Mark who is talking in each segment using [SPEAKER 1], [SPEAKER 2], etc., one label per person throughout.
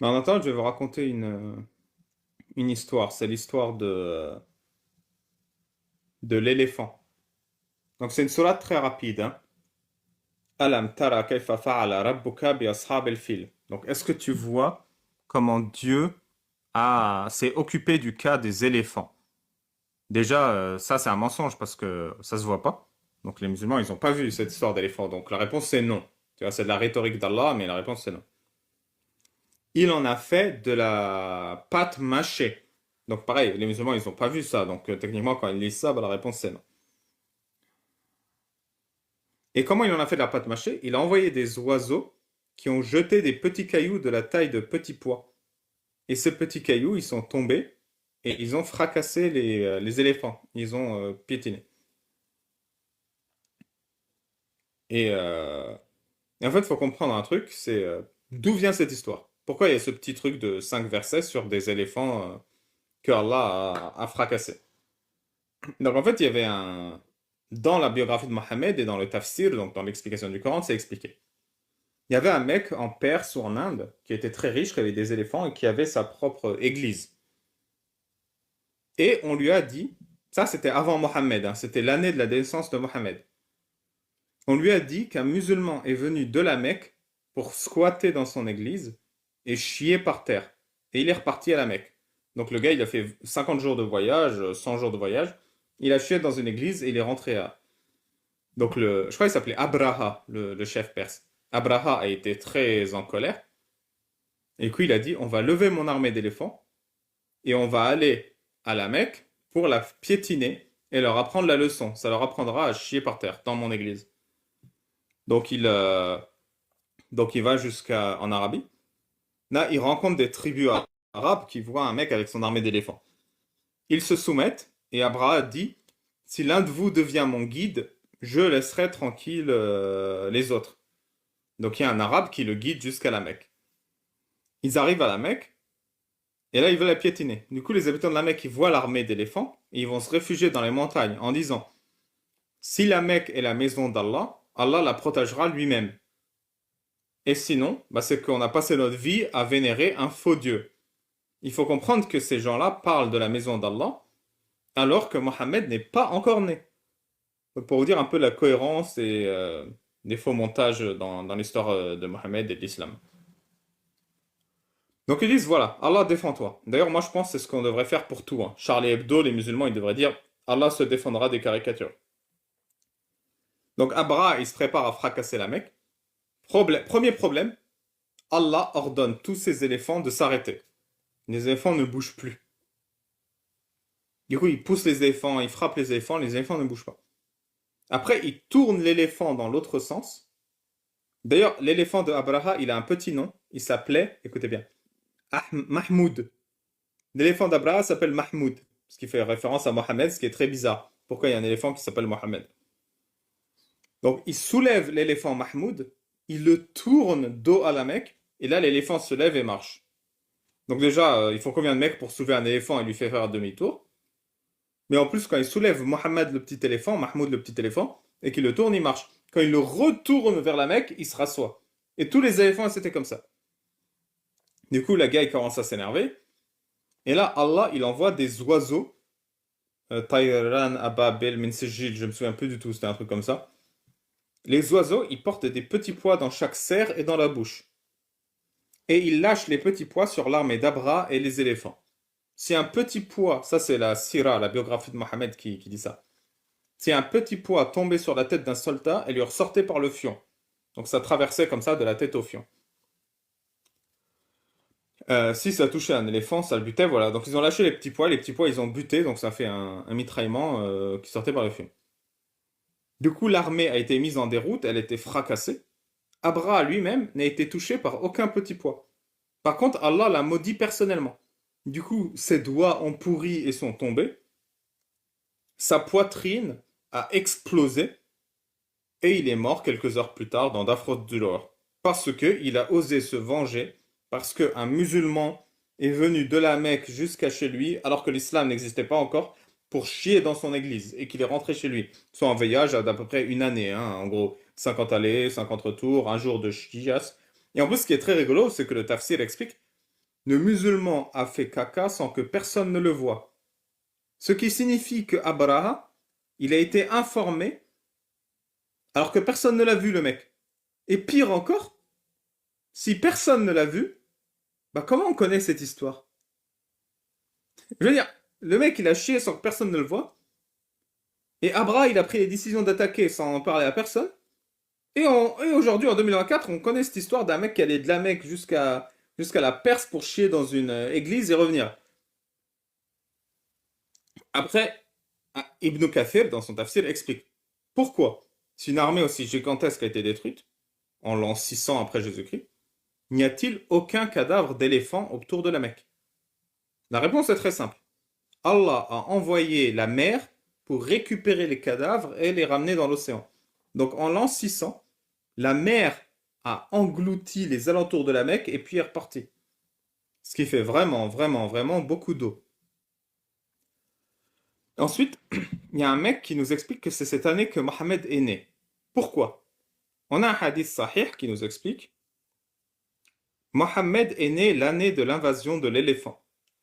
[SPEAKER 1] Mais en attendant, je vais vous raconter une histoire. C'est l'histoire de l'éléphant. Donc c'est une sourate très rapide, hein. Alam tara kayfa fa'ala rabbuka bi ashabil fil. Donc est-ce que tu vois comment Dieu s'est occupé du cas des éléphants? Déjà, ça c'est un mensonge parce que ça se voit pas. Donc les musulmans, ils n'ont pas vu cette histoire d'éléphant. Donc la réponse c'est non. Tu vois, c'est de la rhétorique d'Allah, mais la réponse c'est non. Il en a fait de la pâte mâchée. Donc pareil, les musulmans, ils n'ont pas vu ça. Donc techniquement, quand ils lisent ça, bah, la réponse c'est non. Et comment il en a fait de la pâte mâchée? Il a envoyé des oiseaux qui ont jeté des petits cailloux de la taille de petits pois. Et ces petits cailloux, ils sont tombés et ils ont fracassé les éléphants. Ils ont piétiné. Et, euh, et en fait, il faut comprendre un truc, c'est d'où vient cette histoire? Pourquoi il y a ce petit truc de 5 versets sur des éléphants que Allah a fracassés? Donc en fait, il y avait un... Dans la biographie de Mohammed et dans le tafsir, donc dans l'explication du Coran, c'est expliqué. Il y avait un mec en Perse ou en Inde qui était très riche, qui avait des éléphants et qui avait sa propre église. Et on lui a dit, ça c'était avant Mohammed, hein, c'était l'année de la naissance de Mohammed. On lui a dit qu'un musulman est venu de la Mecque pour squatter dans son église et chier par terre. Et il est reparti à la Mecque. Donc le gars, il a fait 50 jours de voyage, 100 jours de voyage. Il a chié dans une église et il est rentré à... Donc je crois qu'il s'appelait Abraha, le chef perse. Abraha a été très en colère. Et du coup, il a dit, on va lever mon armée d'éléphants et on va aller à la Mecque pour la piétiner et leur apprendre la leçon. Ça leur apprendra à chier par terre dans mon église. Donc donc il va jusqu'à en Arabie. Là, il rencontre des tribus arabes qui voient un mec avec son armée d'éléphants. Ils se soumettent et Abraha dit, si l'un de vous devient mon guide, je laisserai tranquille les autres. Donc il y a un arabe qui le guide jusqu'à la Mecque. Ils arrivent à la Mecque et là ils veulent la piétiner. Du coup, les habitants de la Mecque ils voient l'armée d'éléphants et ils vont se réfugier dans les montagnes en disant, si la Mecque est la maison d'Allah, Allah la protégera lui-même. Et sinon, bah, c'est qu'on a passé notre vie à vénérer un faux Dieu. Il faut comprendre que ces gens-là parlent de la maison d'Allah alors que Mohammed n'est pas encore né. Donc pour vous dire un peu la cohérence et des faux montages dans l'histoire de Mohammed et de l'islam. Donc ils disent voilà, Allah défend-toi. D'ailleurs, moi je pense que c'est ce qu'on devrait faire pour tout, hein. Charlie Hebdo, les musulmans, ils devraient dire Allah se défendra des caricatures. Donc Abraha, il se prépare à fracasser la Mecque. Premier problème, Allah ordonne tous ces éléphants de s'arrêter. Les éléphants ne bougent plus. Du coup, il pousse les éléphants, il frappe les éléphants ne bougent pas. Après, il tourne l'éléphant dans l'autre sens. D'ailleurs, l'éléphant de Abraha, il a un petit nom. Il s'appelait, écoutez bien, Mahmoud. L'éléphant d'Abraha s'appelle Mahmoud, ce qui fait référence à Mohammed, ce qui est très bizarre. Pourquoi il y a un éléphant qui s'appelle Mohammed? Donc, il soulève l'éléphant Mahmoud, il le tourne dos à la Mecque, et là, l'éléphant se lève et marche. Donc déjà, il faut combien de mecs pour soulever un éléphant et lui faire faire demi-tour? Mais en plus, quand il soulève Mohammed le petit éléphant, Mahmoud le petit éléphant, et qu'il le tourne, il marche. Quand il le retourne vers la Mecque, il se rassoit. Et tous les éléphants, c'était comme ça. Du coup, la gars, il commence à s'énerver. Et là, Allah, il envoie des oiseaux. Tayran, Ababil, Minsejil, je me souviens plus du tout, c'était un truc comme ça. Les oiseaux, ils portent des petits pois dans chaque serre et dans la bouche. Et ils lâchent les petits pois sur l'armée d'Abra et les éléphants. Si un petit pois, ça c'est la Sira, la biographie de Mohammed qui dit ça. Si un petit pois tombait sur la tête d'un soldat, elle lui ressortait par le fion. Donc ça traversait comme ça de la tête au fion. Si ça touchait un éléphant, ça le butait, voilà. Donc ils ont lâché les petits pois ils ont buté, donc ça fait un mitraillement qui sortait par le fion. Du coup, l'armée a été mise en déroute, elle était fracassée. Abra lui-même n'a été touché par aucun petit pois. Par contre, Allah l'a maudit personnellement. Du coup, ses doigts ont pourri et sont tombés. Sa poitrine a explosé et il est mort quelques heures plus tard dans d'affreuses douleurs. Parce qu'il a osé se venger, parce qu'un musulman est venu de la Mecque jusqu'à chez lui, alors que l'islam n'existait pas encore, pour chier dans son église, et qu'il est rentré chez lui. Soit en voyage d'à peu près une année, hein, en gros, 50 allées, 50 retours, un jour de chiasse. Et en plus, ce qui est très rigolo, c'est que le tafsir explique, le musulman a fait caca sans que personne ne le voie. Ce qui signifie que Abraha, il a été informé alors que personne ne l'a vu, le mec. Et pire encore, si personne ne l'a vu, bah comment on connaît cette histoire? Je veux dire, le mec, il a chié sans que personne ne le voie. Et Abraha, il a pris les décisions d'attaquer sans en parler à personne. Et aujourd'hui, en 2024, on connaît cette histoire d'un mec qui allait de la Mecque jusqu'à la Perse pour chier dans une église et revenir. Après, Ibn Kathir, dans son tafsir, explique pourquoi, si une armée aussi gigantesque a été détruite, en l'an 600 après Jésus-Christ, n'y a-t-il aucun cadavre d'éléphant autour de la Mecque? La réponse est très simple. Allah a envoyé la mer pour récupérer les cadavres et les ramener dans l'océan. Donc en l'an 600, la mer a englouti les alentours de la Mecque et puis est repartie. Ce qui fait vraiment, vraiment, vraiment beaucoup d'eau. Ensuite, il y a un mec qui nous explique que c'est cette année que Mohammed est né. Pourquoi? On a un hadith sahih qui nous explique Mohammed est né l'année de l'invasion de l'éléphant.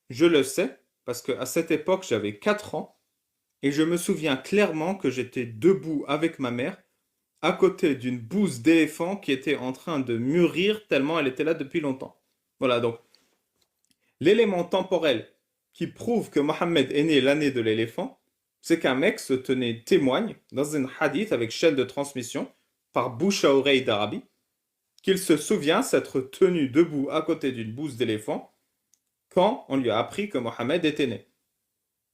[SPEAKER 1] Je le sais parce qu'à cette époque j'avais 4 ans et je me souviens clairement que j'étais debout avec ma mère à côté d'une bouse d'éléphant qui était en train de mûrir tellement elle était là depuis longtemps. Voilà, donc l'élément temporel qui prouve que Mohammed est né l'année de l'éléphant, c'est qu'un mec se tenait témoigne dans un hadith avec chaîne de transmission par bouche à oreille d'Arabie, qu'il se souvient s'être tenu debout à côté d'une bouse d'éléphant quand on lui a appris que Mohammed était né.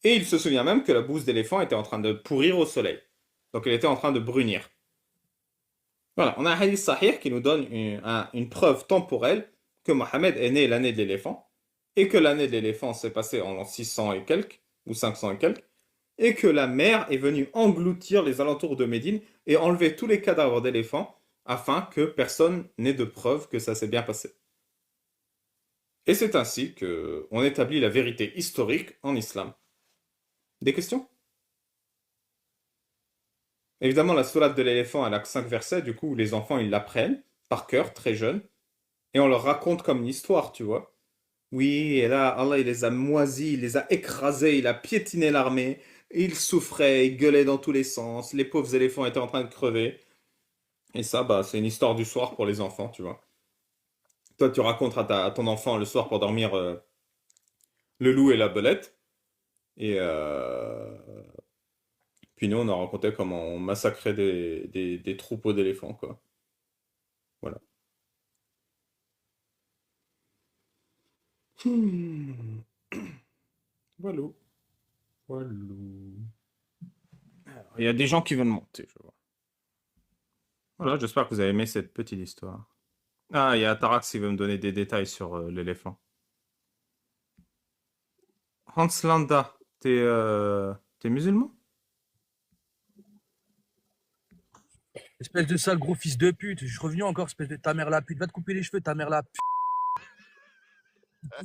[SPEAKER 1] Et il se souvient même que la bouse d'éléphant était en train de pourrir au soleil. Donc elle était en train de brunir. Voilà, on a un hadith sahih qui nous donne une preuve temporelle que Mohammed est né l'année de l'éléphant, et que l'année de l'éléphant s'est passée en l'an 600 et quelques, ou 500 et quelques, et que la mer est venue engloutir les alentours de Médine et enlever tous les cadavres d'éléphants afin que personne n'ait de preuve que ça s'est bien passé. Et c'est ainsi qu'on établit la vérité historique en islam. Des questions? Évidemment, la sourate de l'éléphant, elle a que 5 versets, du coup, les enfants, ils l'apprennent par cœur, très jeunes, et on leur raconte comme une histoire, tu vois. Oui, et là, Allah, il les a moisis, il les a écrasés, il a piétiné l'armée, il souffrait, il gueulait dans tous les sens, les pauvres éléphants étaient en train de crever. Et ça, bah, c'est une histoire du soir pour les enfants, tu vois. Toi, tu racontes à ton enfant le soir pour dormir le loup et la belette, et puis nous, on a raconté comment on massacrait des troupeaux d'éléphants, quoi. Voilà. Hmm. Voilà. Voilà. Alors, il y a des gens qui veulent monter, je vois. Voilà, j'espère que vous avez aimé cette petite histoire. Ah, il y a Tarax qui veut me donner des détails sur l'éléphant. Hans Landa, t'es musulman?
[SPEAKER 2] Espèce de sale gros fils de pute. Je suis revenu encore, espèce de ta mère la pute. Va te couper les cheveux, ta mère la pute.
[SPEAKER 3] Ouais,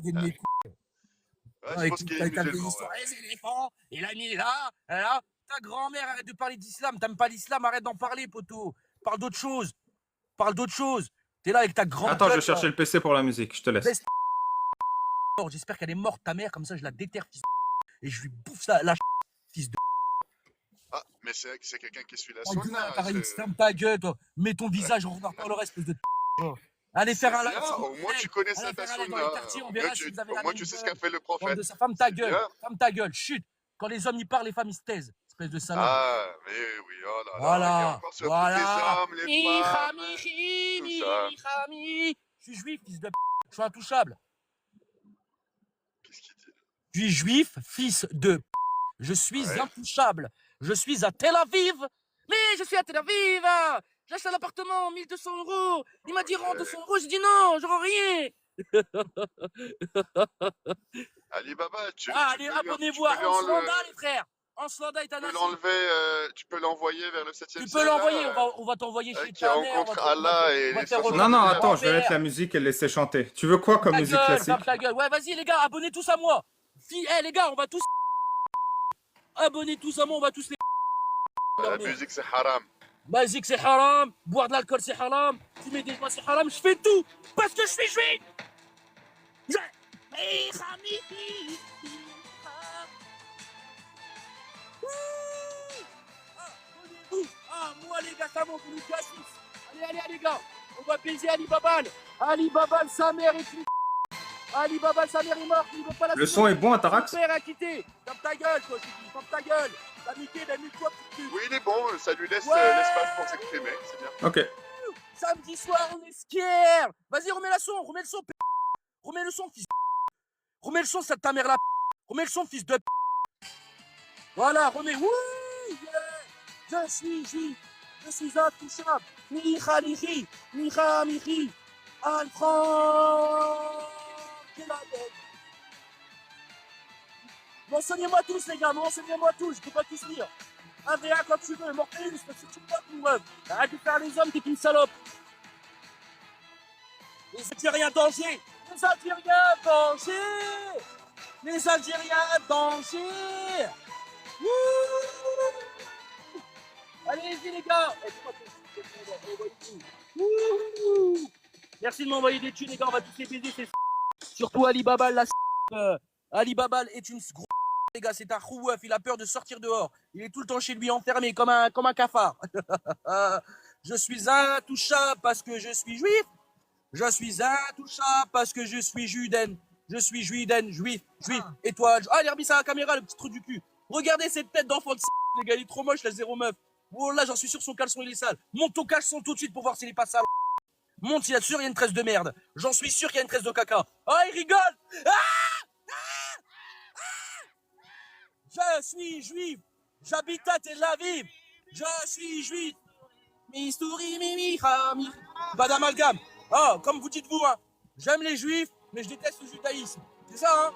[SPEAKER 3] je pense qu'il est musulman.
[SPEAKER 2] Histoire, les éléphants, il a mis là. Ta grand-mère, arrête de parler d'islam. T'aimes pas l'islam, arrête d'en parler, poteau. Parle d'autre chose. Parle d'autre chose. T'es là avec ta grande.
[SPEAKER 1] Attends, je vais chercher le PC pour la musique, je te laisse.
[SPEAKER 2] Baisse J'espère qu'elle est morte, ta mère, comme ça je la déterre, fils de. Et je lui bouffe la fils de.
[SPEAKER 3] Ah, mais c'est quelqu'un qui suit la
[SPEAKER 2] Ta gueule,
[SPEAKER 3] sunna.
[SPEAKER 2] Taraïs, ferme ta gueule, toi. Mets ton visage, on regarde pas le reste, espèce de. Allez faire un live.
[SPEAKER 3] Bien, au moins tu connais ça, ta
[SPEAKER 2] Allez dans
[SPEAKER 3] sunna.
[SPEAKER 2] les quartiers, on verra si vous avez
[SPEAKER 3] Au
[SPEAKER 2] la
[SPEAKER 3] moins
[SPEAKER 2] même
[SPEAKER 3] tu sais ce
[SPEAKER 2] gueule.
[SPEAKER 3] qu'a fait le
[SPEAKER 2] Bande
[SPEAKER 3] prophète.
[SPEAKER 2] de ça. Ferme ta gueule, chut. Quand les hommes y parlent, les femmes ils se taisent. Espèce de salope.
[SPEAKER 3] Ah, mais oui, oh là là. Il y a
[SPEAKER 2] Voilà.
[SPEAKER 3] encore ce truc des hommes, les femmes, tout ça.
[SPEAKER 2] Je suis juif, fils de. Je suis intouchable.
[SPEAKER 3] Qu'est-ce qu'il dit?
[SPEAKER 2] Je suis juif, fils de. Je suis
[SPEAKER 3] Ouais.
[SPEAKER 2] intouchable. Je suis à Tel Aviv. Mais je suis à Tel Aviv. J'achète un appartement, 1200 €. Il m'a dit rends 200 €. J'ai dit non, je rends rien.
[SPEAKER 3] Alibaba,
[SPEAKER 2] Allez, abonnez-vous à Anslanda, les frères. Anslanda est un nazi.
[SPEAKER 3] Tu peux l'envoyer vers le 7e
[SPEAKER 2] Tu
[SPEAKER 3] ciel.
[SPEAKER 2] peux l'envoyer, on va t'envoyer chez
[SPEAKER 3] qui
[SPEAKER 2] ta mère.
[SPEAKER 3] rencontre Allah et les 70
[SPEAKER 1] Non, non,
[SPEAKER 3] ans.
[SPEAKER 1] attends, je vais mettre la musique et le laisser chanter. Tu veux quoi comme musique classique?
[SPEAKER 2] Ferme ta gueule. Ouais, vas-y, les gars, abonnez tous à moi. Les gars, on va tous. Abonnez tous à moi, on va tous les.
[SPEAKER 3] La musique, c'est haram.
[SPEAKER 2] Basique, c'est haram. Boire de l'alcool, c'est haram. Fumer des joints, c'est haram. Je fais tout parce que je suis juif. Ah, moi les gars, ça monte, on est déjà 6. Allez, les gars, on va baiser Ali Babal. Ali Babal, sa mère est une. Ali Babal, sa mère est morte, il veut pas la
[SPEAKER 1] Le son est bon, Atarax?
[SPEAKER 2] Son père a quitté. Ferme ta gueule, toi, j'ai dit, ferme ta gueule. T'as niqué, toi, petite pute.
[SPEAKER 3] Oui, il est bon, ça lui laisse
[SPEAKER 2] Ouais.
[SPEAKER 3] l'espace pour s'exprimer, c'est bien.
[SPEAKER 1] Ok.
[SPEAKER 2] Samedi soir, on est scared. Vas-y, remets le son, remets le son, fils. Remets le son, ça ta mère la. Remets le son, fils de. Voilà, remets. Wouh, yeah. Je suis juif, je suis intouchable. Micha Michi, Micha Michi, Alfran. Menseignez-moi tous, les gars, menseignez-moi tous, je peux pas tous lire. Un V1 quand tu veux, Morpheus, parce que tu me moques, mon rêve. Arrête de faire les hommes, t'es une salope. Les Algériens danger. Les Algériens danger. Les Algériens danger. Wouh. Allez-y, les gars. Wouh. Merci de m'envoyer des thunes, les gars, on va tous les baiser, c'est surtout Ali Babal, la Ali Babal est une gros les gars, c'est un rouaf, il a peur de sortir dehors. Il est tout le temps chez lui enfermé comme un cafard. Je suis intouchable parce que je suis juif. Je suis intouchable parce que je suis judaine. Je suis judaine, juif. Et toi, il a remis ça à la caméra, le petit trou du cul. Regardez cette tête d'enfant de les gars, il est trop moche, la zéro meuf. Oh là, j'en suis sûr, son caleçon il est sale. Monte ton caleçon tout de suite pour voir s'il est pas sale. Monte, il y a sûr, il y a une tresse de merde. J'en suis sûr qu'il y a une tresse de caca. Ah, il rigole. Je suis juif. J'habite à Tel Aviv. Je suis juif. Mistouri, mimi, mi. Pas d'amalgame. Oh, comme vous dites vous, hein. J'aime les juifs, mais je déteste le judaïsme. C'est ça, hein.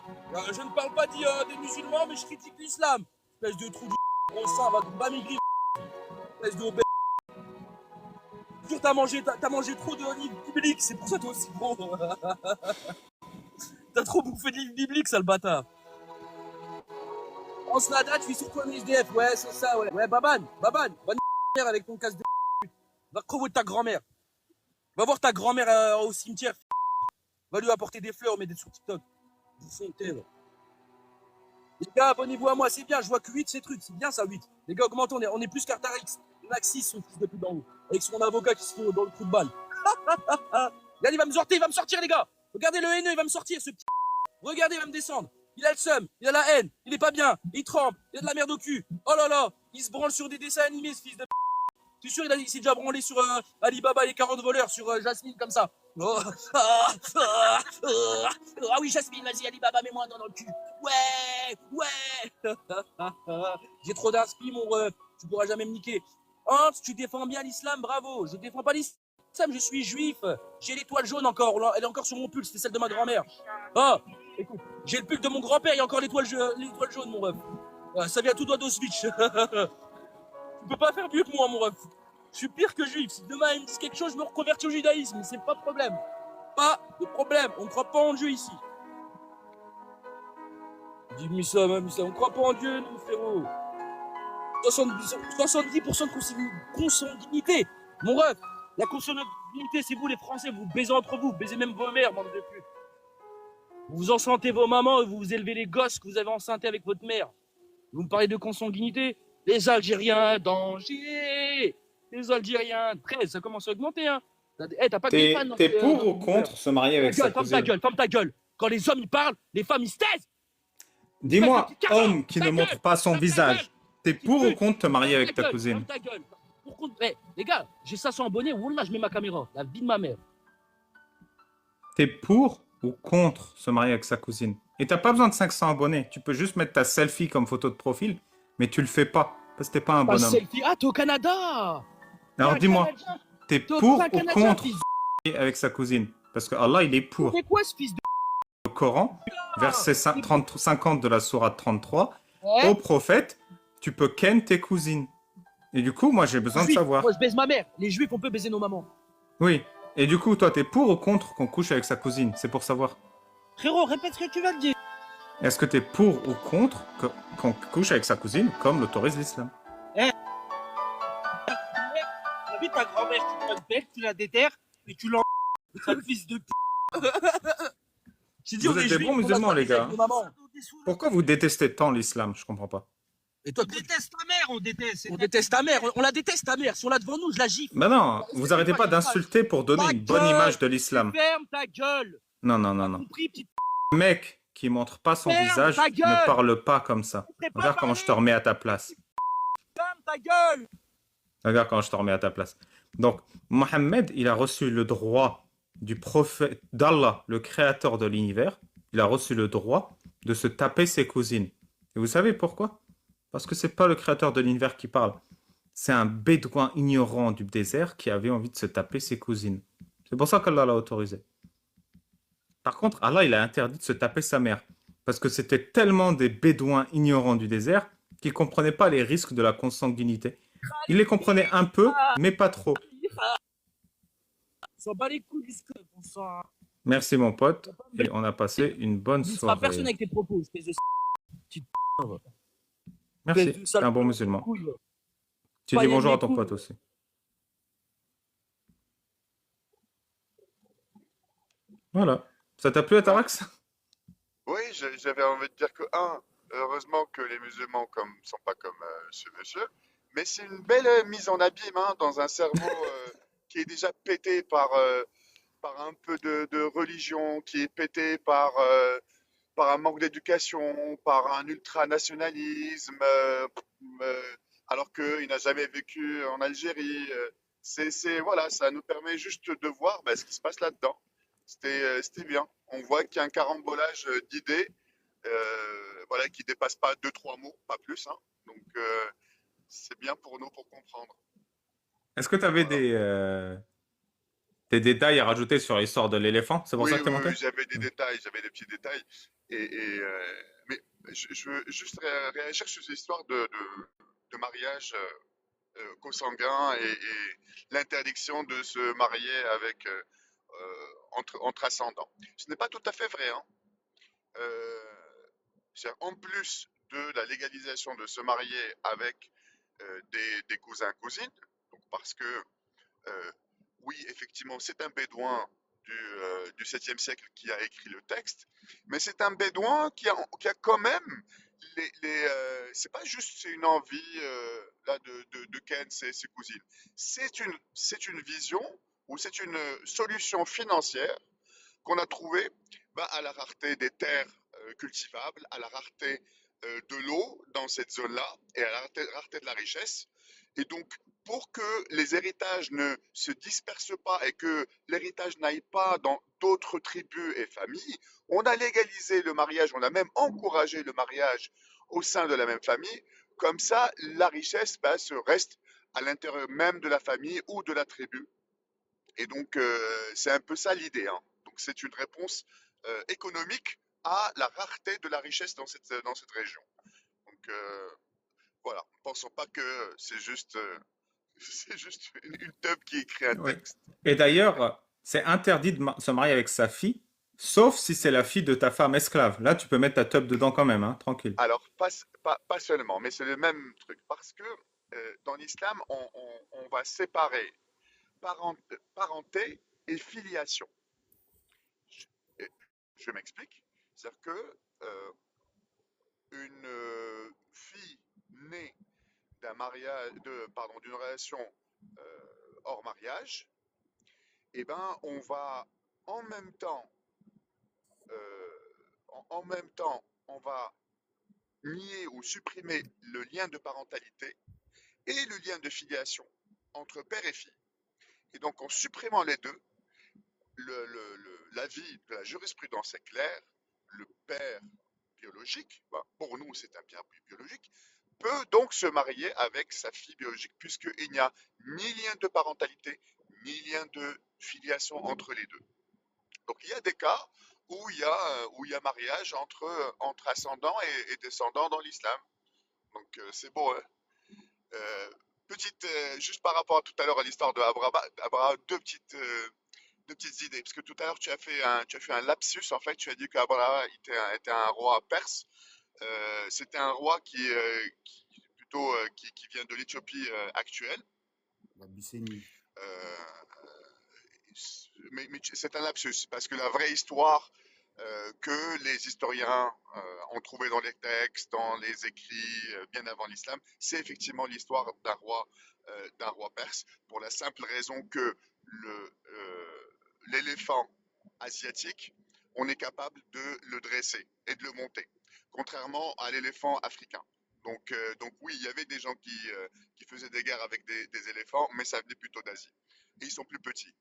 [SPEAKER 2] Je ne parle pas des musulmans, mais je critique l'islam. Espèce de trou du gros sang, va pas migrer. Espèce de obèse. T'as mangé trop de livres bibliques, c'est pour ça toi aussi gros. T'as trop bouffé de livres bibliques, sale bâtard. En ce date, je suis sur toi un SDF, ouais, c'est ça, ouais. Ouais, Baban, va niquer avec ton casse de va crever ta grand-mère. Va voir ta grand-mère au cimetière. Va lui apporter des fleurs, mais des sur TikTok. Les gars, abonnez-vous à moi, c'est bien, je vois que 8 ces trucs, c'est bien ça 8. Les gars, augmentons, on est plus qu'Artarix. Maxis, son fils de pute d'en haut. Avec son avocat qui se fait dans le trou de balle. Regarde, il va me sortir, les gars. Regardez le haineux, il va me sortir, ce petit. Regardez, il va me descendre. Il a le seum, il a la haine, il est pas bien, il tremble, il a de la merde au cul. Oh là là, il se branle sur des dessins animés, ce fils de. Tu es sûr, il s'est déjà branlé sur Ali Baba et les 40 voleurs, sur Jasmine comme ça. Oh. Ah oui, Jasmine, vas-y, Ali Baba, mets-moi dans le cul. Ouais. J'ai trop d'inspi, mon ref. Tu pourras jamais me niquer. Hans, tu défends bien l'islam, bravo. Je défends pas l'islam, je suis juif. J'ai l'étoile jaune encore, elle est encore sur mon pull, c'était celle de ma grand-mère. Oh, écoute, j'ai le pull de mon grand-père, il y a encore l'étoile jaune, mon ref. Ça vient tout droit d'Auschwitz. Tu peux pas faire mieux que moi, mon ref. Je suis pire que juif. Si demain ils me disent quelque chose, je me reconvertis au judaïsme. C'est pas de problème. Pas de problème. On ne croit pas en Dieu ici. Dis-moi ça, on ne croit pas en Dieu, nous, frérot. 70% de consanguinité. Mon ref, la consanguinité, c'est vous, les Français. Vous baisez entre vous. Baisez même vos mères, bande de putes. Vous enchantez vos mamans et vous élevez les gosses que vous avez enceintés avec votre mère. Vous me parlez de consanguinité? Les Algériens, danger. Les Algériens, 13, ça commence à augmenter, hein. T'as pas de fans.
[SPEAKER 1] T'es pour ou contre se marier avec sa cousine?
[SPEAKER 2] Ferme ta gueule. Quand les hommes ils parlent, les femmes ils se taisent.
[SPEAKER 1] Dis-moi, homme qui ne montre pas son visage, t'es pour ou contre te marier avec ta cousine?
[SPEAKER 2] Ferme ta gueule. Les gars, j'ai 500 abonnés, wallah, je mets ma caméra. La vie de ma mère.
[SPEAKER 1] T'es pour ou contre se marier avec sa cousine? Et t'as pas besoin de 500 abonnés. Tu peux juste mettre ta selfie comme photo de profil, mais tu le fais pas, parce que t'es pas un bonhomme.
[SPEAKER 2] Selfie. Ah, t'es au Canada.
[SPEAKER 1] Alors dis-moi, t'es pour ou contre avec sa cousine? Parce que Allah, il est pour.
[SPEAKER 2] C'est quoi ce fils de...
[SPEAKER 1] Le Coran, verset 50 de la sourate 33, au prophète, tu peux ken tes cousines. Et du coup, moi, j'ai besoin de savoir.
[SPEAKER 2] Moi, je baise ma mère. Les juifs, on peut baiser nos mamans.
[SPEAKER 1] Oui. Et du coup, toi, t'es pour ou contre qu'on couche avec sa cousine? C'est pour savoir.
[SPEAKER 2] Frérot, répète ce que tu vas te dire.
[SPEAKER 1] Est-ce que t'es pour ou contre qu'on couche avec sa cousine, comme l'autorise l'islam?
[SPEAKER 2] Ta grand-mère, tu la bête, tu la déterres et tu l'en... Sale fils de p... J'ai dit,
[SPEAKER 1] Vous
[SPEAKER 2] on est
[SPEAKER 1] êtes des
[SPEAKER 2] juifs,
[SPEAKER 1] bons
[SPEAKER 2] on va se
[SPEAKER 1] musulmans, les
[SPEAKER 2] baptiser avec
[SPEAKER 1] gars.
[SPEAKER 2] nos mamans.
[SPEAKER 1] Pourquoi vous détestez tant l'islam? Je comprends pas.
[SPEAKER 2] Et toi,
[SPEAKER 4] On déteste ta mère, on déteste.
[SPEAKER 2] on déteste ta mère, on la déteste ta mère. Si on l'a devant nous, je la gifle.
[SPEAKER 1] Bah non, vous arrêtez pas d'insulter pour donner
[SPEAKER 2] Ta
[SPEAKER 1] une bonne
[SPEAKER 2] gueule,
[SPEAKER 1] image de l'islam.
[SPEAKER 2] Ferme ta gueule.
[SPEAKER 1] Non, non, non,
[SPEAKER 2] T'as
[SPEAKER 1] non.
[SPEAKER 2] compris, petite.
[SPEAKER 1] Le mec qui montre pas son
[SPEAKER 2] Ferme
[SPEAKER 1] visage
[SPEAKER 2] ta
[SPEAKER 1] ne
[SPEAKER 2] gueule.
[SPEAKER 1] parle pas comme ça.
[SPEAKER 2] T'es pas
[SPEAKER 1] Regarde comment je te
[SPEAKER 2] parlé.
[SPEAKER 1] remets à ta place.
[SPEAKER 2] Ferme ta gueule.
[SPEAKER 1] Regarde comment je te remets à ta place. Donc, Mohammed, il a reçu le droit du prophète d'Allah, le créateur de l'univers. Il a reçu le droit de se taper ses cousines. Et vous savez pourquoi? Parce que c'est pas le créateur de l'univers qui parle. C'est un bédouin ignorant du désert qui avait envie de se taper ses cousines. C'est pour ça qu'Allah l'a autorisé. Par contre, Allah, il a interdit de se taper sa mère. Parce que c'était tellement des bédouins ignorants du désert qu'ils ne comprenaient pas les risques de la consanguinité. Ils les comprenaient un peu, mais pas trop.
[SPEAKER 2] On s'en bat les couilles du scope, on s'en.
[SPEAKER 1] Merci mon pote. Et on a passé une bonne
[SPEAKER 2] Tu ne seras personne
[SPEAKER 1] soirée.
[SPEAKER 2] avec tes propos, espèce de.
[SPEAKER 1] Merci, t'es un bon musulman.
[SPEAKER 2] couille.
[SPEAKER 1] Tu
[SPEAKER 2] Pas
[SPEAKER 1] dis
[SPEAKER 2] y
[SPEAKER 1] bonjour à
[SPEAKER 2] aller,
[SPEAKER 1] ton
[SPEAKER 2] couille.
[SPEAKER 1] pote aussi. Voilà. Ça t'a plu, Atarax?
[SPEAKER 3] Oui, j'avais envie de dire que, heureusement que les musulmans sont pas comme ce monsieur, mais c'est une belle mise en abîme hein, dans un cerveau qui est déjà pété par un peu de religion, qui est pété par un manque d'éducation, par un ultranationalisme, alors qu'il n'a jamais vécu en Algérie. Voilà, ça nous permet juste de voir ce qui se passe là-dedans. C'était bien. On voit qu'il y a un carambolage d'idées, voilà, qui dépasse pas deux, trois mots, pas plus. Hein. Donc, c'est bien pour nous pour comprendre.
[SPEAKER 1] Est-ce que tu avais des détails à rajouter sur l'histoire de l'éléphant? C'est pour
[SPEAKER 3] Oui,
[SPEAKER 1] ça que t'es
[SPEAKER 3] oui,
[SPEAKER 1] monté?
[SPEAKER 3] oui, j'avais des détails, j'avais des petits détails. Mais je veux juste réagir sur cette histoire de mariage consanguin et l'interdiction de se marier avec entre ascendants. Ce n'est pas tout à fait vrai. Hein. En plus de la légalisation de se marier avec des cousins-cousines, donc parce que oui, effectivement, c'est un bédouin du 7e siècle qui a écrit le texte, mais c'est un bédouin qui a quand même c'est pas juste c'est une envie là de ken ses cousines. C'est une vision ou c'est une solution financière qu'on a trouvée à la rareté des terres cultivables, à la rareté de l'eau dans cette zone-là et à la rareté de la richesse. Et donc, pour que les héritages ne se dispersent pas et que l'héritage n'aille pas dans d'autres tribus et familles, on a légalisé le mariage, on a même encouragé le mariage au sein de la même famille. Comme ça, la richesse se reste à l'intérieur même de la famille ou de la tribu. Et donc, c'est un peu ça l'idée. Hein. Donc, c'est une réponse économique à la rareté de la richesse dans cette région. Donc, voilà, ne pensons pas que c'est juste une teub qui écrit un
[SPEAKER 1] Oui.
[SPEAKER 3] texte.
[SPEAKER 1] Et d'ailleurs, c'est interdit de se marier avec sa fille, sauf si c'est la fille de ta femme esclave. Là, tu peux mettre ta teub dedans quand même, hein, tranquille.
[SPEAKER 3] Alors, pas seulement, mais c'est le même truc. Parce que dans l'islam, on va séparer parenté et filiation. Je m'explique. C'est-à-dire que une fille née d'un mariage, d'une relation hors mariage, eh ben, on va en même temps, on va nier ou supprimer le lien de parentalité et le lien de filiation entre père et fille. Et donc, en supprimant les deux, l'avis de la jurisprudence est clair, le père biologique, pour nous c'est un bien biologique, peut donc se marier avec sa fille biologique, puisqu'il n'y a ni lien de parentalité, ni lien de filiation entre les deux. Donc il y a des cas où il y a mariage entre ascendants et descendants dans l'islam. Donc c'est beau, hein. Juste par rapport à tout à l'heure à l'histoire de Abraham, deux petites idées, parce que tout à l'heure tu as fait un lapsus, en fait, tu as dit qu'Abraham était un roi perse. C'était un roi qui vient de l'Éthiopie actuelle. Euh, mais c'est un lapsus, parce que la vraie histoire que les historiens ont trouvé dans les textes, dans les écrits bien avant l'islam, c'est effectivement l'histoire d'un roi perse, pour la simple raison que l'éléphant asiatique, on est capable de le dresser et de le monter, contrairement à l'éléphant africain. Donc oui, il y avait des gens qui faisaient des guerres avec des éléphants, mais ça venait plutôt d'Asie. Et ils sont plus petits.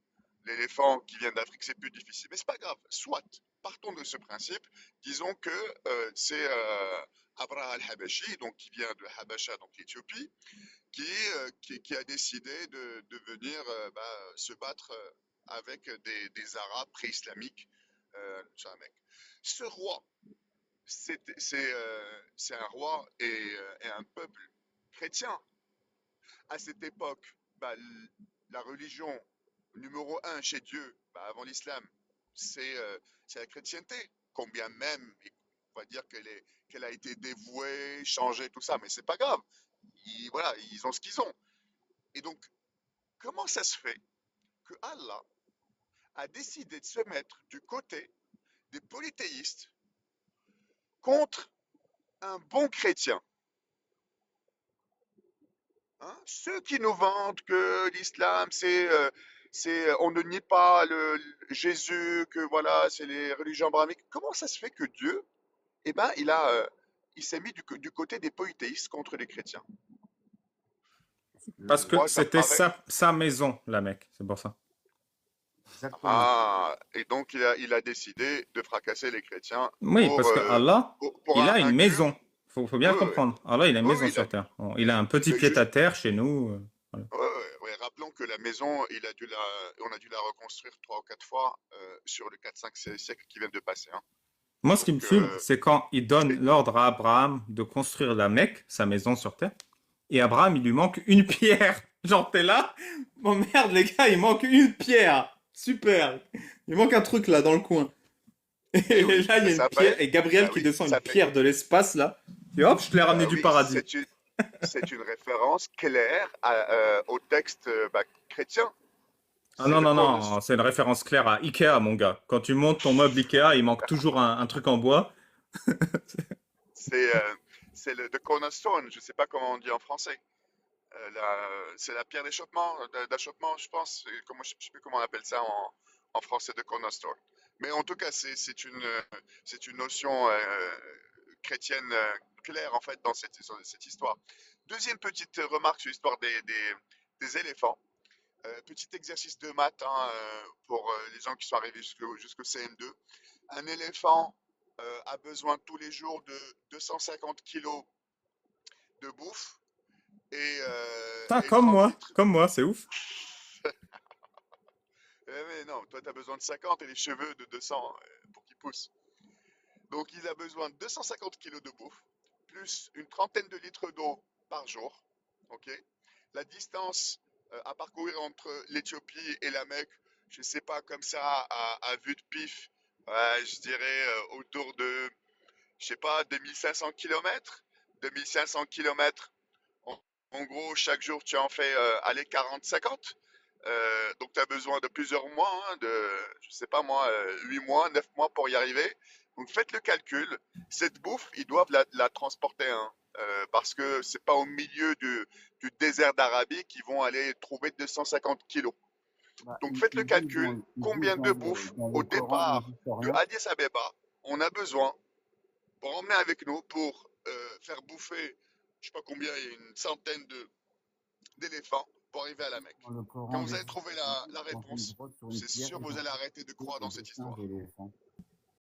[SPEAKER 3] L'éléphant qui vient d'Afrique, c'est plus difficile. Mais c'est pas grave, soit. Partons de ce principe. Disons que c'est Abraha al-Habashi, donc qui vient de Habasha, donc l'Éthiopie, qui a décidé de venir se battre avec des Arabes pré-islamiques sur la Mecque. Ce roi, c'est un roi et un peuple chrétien. À cette époque, la religion numéro un chez Dieu, avant l'islam, c'est la chrétienté. Combien même, on va dire qu'elle a été dévouée, changée, tout ça, mais c'est pas grave. Voilà, ils ont ce qu'ils ont. Et donc, comment ça se fait que Allah a décidé de se mettre du côté des polythéistes contre un bon chrétien? Hein, ceux qui nous vantent que l'islam, on ne nie pas Jésus, que voilà, c'est les religions abrahamiques. Comment ça se fait que Dieu, eh ben, il s'est mis du côté des polythéistes contre les chrétiens?
[SPEAKER 1] Parce que
[SPEAKER 3] Moi, ça me
[SPEAKER 1] c'était
[SPEAKER 3] paraît.
[SPEAKER 1] sa maison, la Mecque, c'est pour ça.
[SPEAKER 4] Exactement.
[SPEAKER 3] Ah, et donc il a décidé de fracasser les chrétiens
[SPEAKER 1] Oui, parce que Allah,
[SPEAKER 3] pour
[SPEAKER 1] il a une
[SPEAKER 3] un
[SPEAKER 1] maison.
[SPEAKER 3] culte.
[SPEAKER 1] Faut bien
[SPEAKER 3] Oui, oui,
[SPEAKER 1] comprendre. Allah, il a une
[SPEAKER 3] oui,
[SPEAKER 1] maison
[SPEAKER 3] oui,
[SPEAKER 1] sur terre. Bon, il a un petit
[SPEAKER 3] mais juste.
[SPEAKER 1] pied-à-terre chez nous. Voilà.
[SPEAKER 3] Ouais. Rappelons que la maison, on a dû la reconstruire 3 ou 4 fois sur le 4-5 siècle qui viennent de passer. Hein.
[SPEAKER 1] Moi, ce qui me
[SPEAKER 3] Donc,
[SPEAKER 1] fume, c'est quand il donne
[SPEAKER 3] c'est-
[SPEAKER 1] l'ordre à Abraham de construire la Mecque, sa maison sur terre, et Abraham, il lui manque une pierre. Genre, t'es là? Bon, merde, les gars, il manque une pierre. Super. Il manque un truc là dans le coin. Et
[SPEAKER 3] et oui,
[SPEAKER 1] là, il y
[SPEAKER 3] mais
[SPEAKER 1] a une pierre, et Gabriel
[SPEAKER 3] bah
[SPEAKER 1] qui
[SPEAKER 3] oui,
[SPEAKER 1] descend une pierre de l'espace là. Et hop, je te l'ai ramené du
[SPEAKER 3] oui,
[SPEAKER 1] paradis.
[SPEAKER 3] c'est une référence claire au texte chrétien.
[SPEAKER 1] Ah
[SPEAKER 3] C'est
[SPEAKER 1] non,
[SPEAKER 3] le
[SPEAKER 1] non,
[SPEAKER 3] cornerstone.
[SPEAKER 1] non, c'est une référence claire à Ikea, mon gars. Quand tu montes ton meuble Ikea, il manque toujours un truc en bois.
[SPEAKER 3] C'est c'est le the cornerstone. Je sais pas comment on dit en français. C'est la pierre d'achoppement, je pense. Je sais plus comment on appelle ça en français, de cornerstone. Mais en tout cas, c'est une notion chrétienne claire en fait dans cette histoire. Deuxième petite remarque sur l'histoire des éléphants. Petit exercice de maths hein, pour les gens qui sont arrivés jusqu'au CM2. Un éléphant a besoin tous les jours de 250 kilos de bouffe
[SPEAKER 1] Ah,
[SPEAKER 3] et 30 litres.
[SPEAKER 1] comme moi, c'est ouf.
[SPEAKER 3] Mais non, toi, tu as besoin de 50 et les cheveux de 200 pour qu'ils poussent. Donc, il a besoin de 250 kilos de bouffe, plus une trentaine de litres d'eau par jour. Ok. La distance à parcourir entre l'Éthiopie et la Mecque, je ne sais pas, comme ça, à vue de pif, ouais, je dirais autour de, je sais pas, 2500 km. 2500 km, en gros, chaque jour, tu en fais aller 40-50. Donc, tu as besoin de plusieurs mois, hein, je sais pas moi, 8 mois, 9 mois pour y arriver. Donc, faites le calcul. Cette bouffe, ils doivent la transporter, hein, parce que c'est pas au milieu du désert d'Arabie qu'ils vont aller trouver 250 kilos. Donc, faites le calcul. Combien de bouffe au
[SPEAKER 4] le Coran,
[SPEAKER 3] départ de Addis Abeba on a besoin pour emmener avec nous pour faire bouffer, je sais pas combien, il y a une centaine d'éléphants pour arriver à la Mecque.
[SPEAKER 4] dans le Coran,
[SPEAKER 3] Quand vous
[SPEAKER 4] les
[SPEAKER 3] allez trouver la réponse, c'est sûr que vous allez arrêter de croire dans cette histoire.
[SPEAKER 4] d'éléphants.